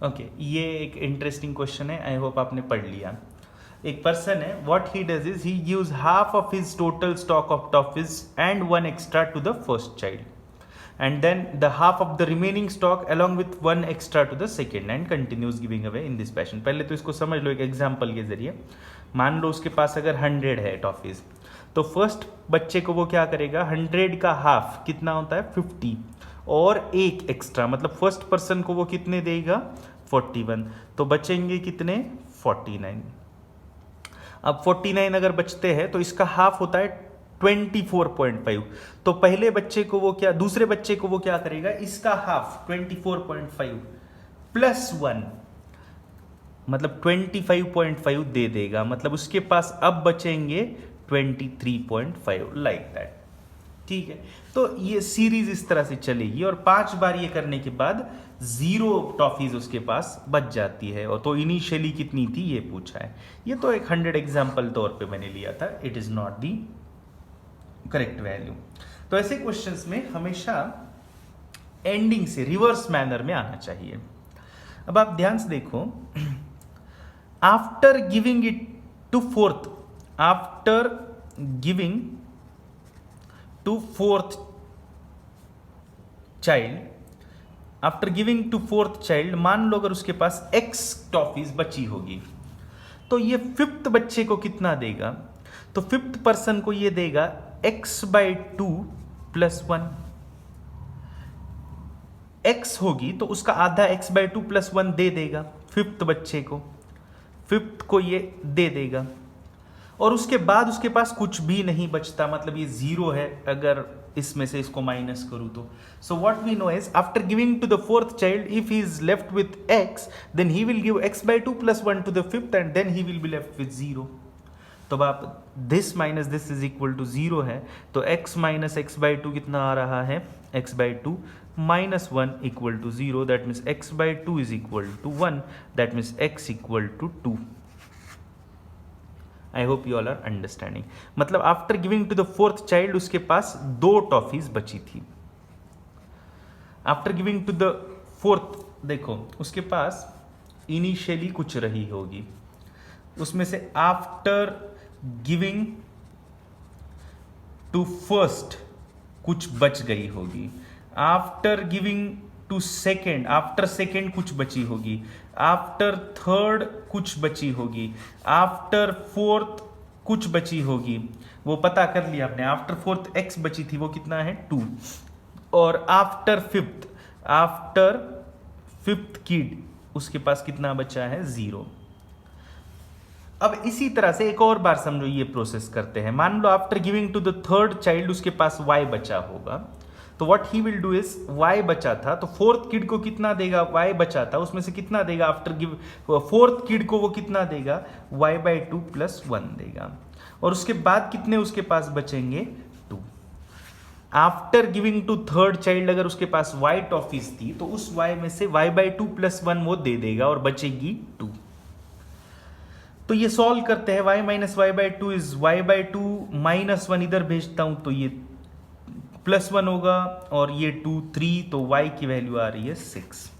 Okay, ये एक interesting question है, आई होप आपने पढ़ लिया। एक पर्सन है, what he does is he gives half of his total stock of toffees and one extra to the first child and then the half of the remaining stock along with one extra to the second and continues giving away in this fashion। पहले तो इसको समझ लो एक example के जरिए। मान लो उसके पास अगर 100 है टॉफीज, तो फर्स्ट बच्चे को वो क्या करेगा, 100 का हाफ कितना होता है 50 और एक एक्स्ट्रा, मतलब फर्स्ट पर्सन को वो कितने देगा 41, तो बचेंगे कितने 49। अब 49 अगर बचते हैं तो इसका हाफ होता है 24.5। तो पहले बच्चे को वो क्या, दूसरे बच्चे को वो क्या करेगा, इसका हाफ 24.5 प्लस 1 मतलब 25.5 दे देगा, मतलब उसके पास अब बचेंगे 23.5 लाइक दैट। ठीक है, तो ये सीरीज इस तरह से चलेगी और 5 बार ये करने के बाद 0 टॉफीज उसके पास बच जाती है। और तो इनिशियली कितनी थी ये पूछा है। ये तो एक 100 एग्जाम्पल तौर पे मैंने लिया था, it is not the correct value. तो ऐसे क्वेश्चंस में हमेशा एंडिंग से रिवर्स मैनर में आना चाहिए। अब आप ध्यान से देखो, after giving it to fourth, after giving to fourth child, after giving to fourth child, मान लो अगर उसके पास x टॉफीज बची होगी, तो ये फिफ्थ बच्चे को कितना देगा, तो फिफ्थ पर्सन को ये देगा x/2 + 1। x होगी तो उसका आधा x/2 + 1 दे देगा फिफ्थ बच्चे को, फिफ्थ को ये दे देगा और उसके बाद उसके पास कुछ भी नहीं बचता, मतलब ये 0 है अगर इसमें से इसको माइनस करूं तो। So what we know is after giving to the fourth child if he is left with x, then he will give x/2 + 1 to the fifth and then he will be left with 0। तो अब आप this minus this is equal to 0 है, तो x minus x/2 कितना आ रहा है x/2 minus 1 equal to 0, that means x/2 is equal to 1, that means x equal to 2। I hope you all are understanding। मतलब after giving to the fourth child उसके पास 2 toffees बची थी। After giving to the fourth, देखो उसके पास initially कुछ रही होगी, उसमें से आफ्टर गिविंग टू फर्स्ट कुछ बच गई होगी, after giving to second, after second कुछ बची होगी, आफ्टर थर्ड कुछ बची होगी, आफ्टर फोर्थ कुछ बची होगी, वो पता कर लिया आपने। आफ्टर फोर्थ x बची थी, वो कितना है 2, और आफ्टर फिफ्थ किड उसके पास कितना बचा है 0। अब इसी तरह से एक और बार समझो, ये प्रोसेस करते हैं। मान लो after giving to the third child उसके पास y बचा होगा, तो what he will do is y बचा था, तो फोर्थ किड को कितना देगा, y बचा था उसमें से कितना देगा, आफ्टर गिव फोर्थ किड को वो कितना देगा y/2 + 1 देगा, और उसके बाद कितने उसके पास बचेंगे 2। After giving to third child अगर उसके पास y टॉफीज थी, तो उस y में से y/2 + 1 वो दे देगा और बचेगी 2। तो ये सॉल्व करते हैं, y - y/2 इज y/2 - 1 इधर भेजता हूं तो ये +1 होगा और ये 2 3, तो y की वैल्यू आ रही है 6।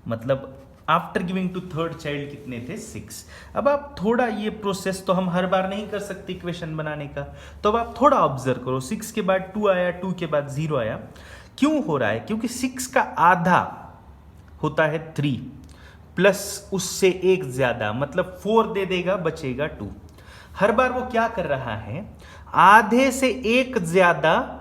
मतलब after giving to third child कितने थे 6। अब आप थोड़ा ये प्रोसेस तो हम हर बार नहीं कर सकते इक्वेशन बनाने का, तो अब आप थोड़ा ऑब्जर्व करो। 6 के बाद 2 आया, 2 के बाद 0 आया, क्यों हो रहा है, क्योंकि 6 का आधा होता है 3 प्लस उससे एक ज्यादा, मतलब 4 दे देगा, बचेगा 2। हर बार वो क्या कर रहा है, आधे से एक ज्यादा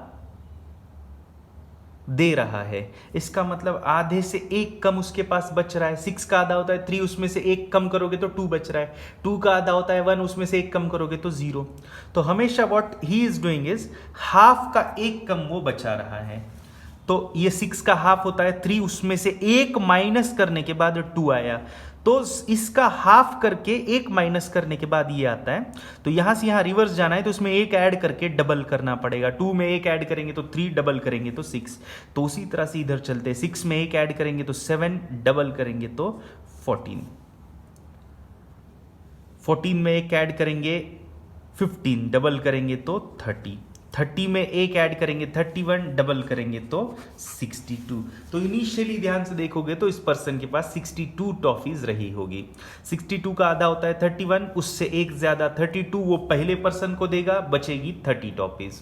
दे रहा है, इसका मतलब आधे से एक कम उसके पास बच रहा है। 6 का आधा होता है 3, उसमें से एक कम करोगे तो 2 बच रहा है। 2 का आधा होता है 1, उसमें से एक कम करोगे तो 0। तो हमेशा what he is doing is half का एक कम वो बचा रहा है। तो ये 6 का हाफ होता है 3, उसमें से एक माइनस करने के बाद 2 आया, तो इसका हाफ करके एक माइनस करने के बाद ये आता है। तो यहां से यहां रिवर्स जाना है तो इसमें एक ऐड करके डबल करना पड़ेगा। 2 में एक ऐड करेंगे तो 3, डबल करेंगे तो 6। तो उसी तरह से इधर चलते हैं, 6 में एक ऐड करेंगे तो 7, डबल करेंगे तो 14, 14 में एक ऐड करेंगे 15, डबल करेंगे तो 30, 30 में एक ऐड करेंगे 31, डबल करेंगे तो 62। तो इनिशियली ध्यान से देखोगे तो इस पर्सन के पास 62 टॉफीज रही होगी। 62 का आधा होता है 31, उससे एक ज्यादा 32 वो पहले पर्सन को देगा, बचेगी 30 टॉफीज।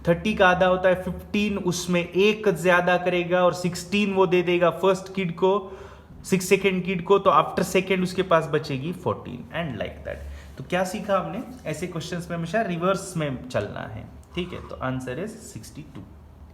30 का आधा होता है 15, उसमें एक ज्यादा करेगा और 16 वो दे देगा फर्स्ट किड को, 6 सेकेंड किड को, तो आफ्टर सेकेंड उसके पास बचेगी 14 एंड लाइक दैट। तो क्या सीखा हमने, ऐसे क्वेश्चंस में हमेशा रिवर्स में चलना है, ठीक है। तो आंसर इज 62।